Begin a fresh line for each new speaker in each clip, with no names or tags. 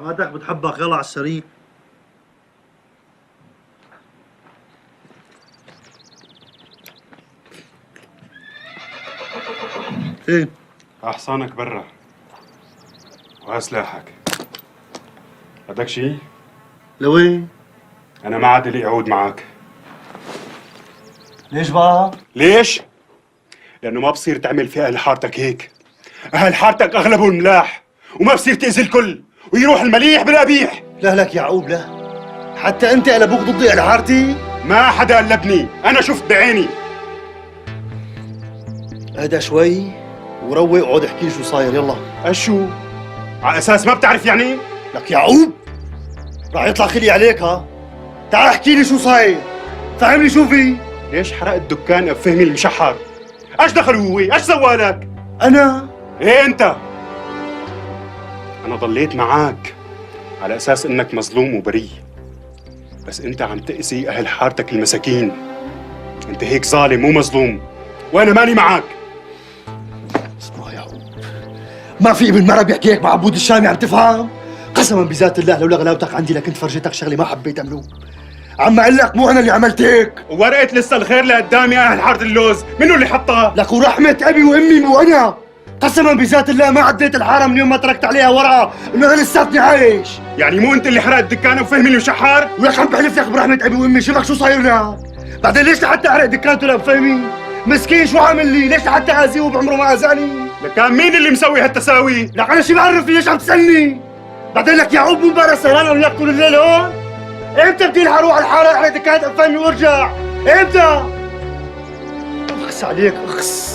حماتك بتحبك، يلا على السريع. ايه؟
أحصانك برا وسلاحك. بدك شي؟
لوين؟
أنا ما عاد لي أعود معك.
ليش بقى؟
ليش؟ لأنه ما بصير تعمل في أهل حارتك هيك. أهل حارتك أغلبهم ملاح، وما بصير تأذي الكل ويروح المليح بالقبيح.
لا لك يعقوب لا، حتى أنت قلبوك ضدي على حارتي؟
ما حدا قلبني، أنا شفت بعيني.
اهدى شوي وروق وقعد احكي لي شو صاير. يلا.
أشو؟ على أساس ما بتعرف يعني؟
لك يعقوب راح يطلع خلي عليك. ها تعال احكي لي شو صاير، فهمني شو في.
ليش حرق الدكان أب فهمي المشحر؟ ايش دخل هو؟ ايش سوى لك؟
انا؟
ايه انت؟ انا ضليت معك على اساس انك مظلوم وبريء، بس انت عم تأذي اهل حارتك المساكين. انت هيك ظالم مو مظلوم، وانا ماني معك.
اسمع يا عقوب، ما في ابن مرة بيحكي هيك مع عبود الشامي، عم تفهم؟ قسما بذات الله لولا غلاوتك عندي لكنت فرجيتك شغله ما حبيت املوك. عم اقول لك مو انا اللي عملت هيك.
وورقة لسه الخير لقدامي اهل حارة اللوز، منو اللي حطها؟
لك ورحمة ابي وامي مو انا. قسما بذات الله ما عديت الحاره من يوم ما تركت عليها ورقه انه انا لساتني عايش.
يعني مو انت اللي حرقت الدكان وفهمي المشحر؟
ولك عم بحلف لك برحمة ابي وامي، شو شو صاير لك؟ بعدين ليش لحتى احرق دكانته لفهمي؟ مسكين شو عامل لي؟ ليش لحتى اذيه وبعمره ما اذاني؟
لكان مين اللي مسوي هالتساوي؟
لك انا شو بعرفني؟ ليش عم تسالني؟ بعدين لك يعقوب مو امبارح سهران وياك طول الليل هون؟ امتى بدي اروح على الحاره احرق دكانة افهمي وارجع؟ امتى؟ اخس عليك اخس.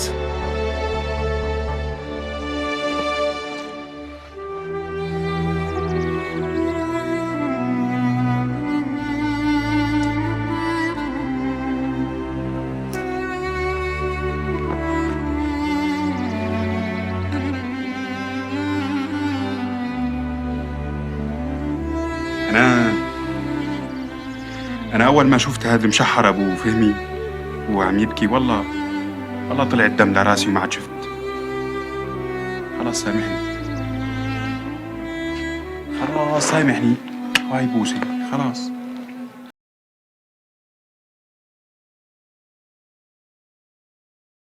أنا أول ما شفت هذا المشحر أبو فهمي وهو عم يبكي، والله طلع الدم لراسي وما عاد شفت. خلاص سامحني، خلاص سامحني، هاي بوسي خلاص.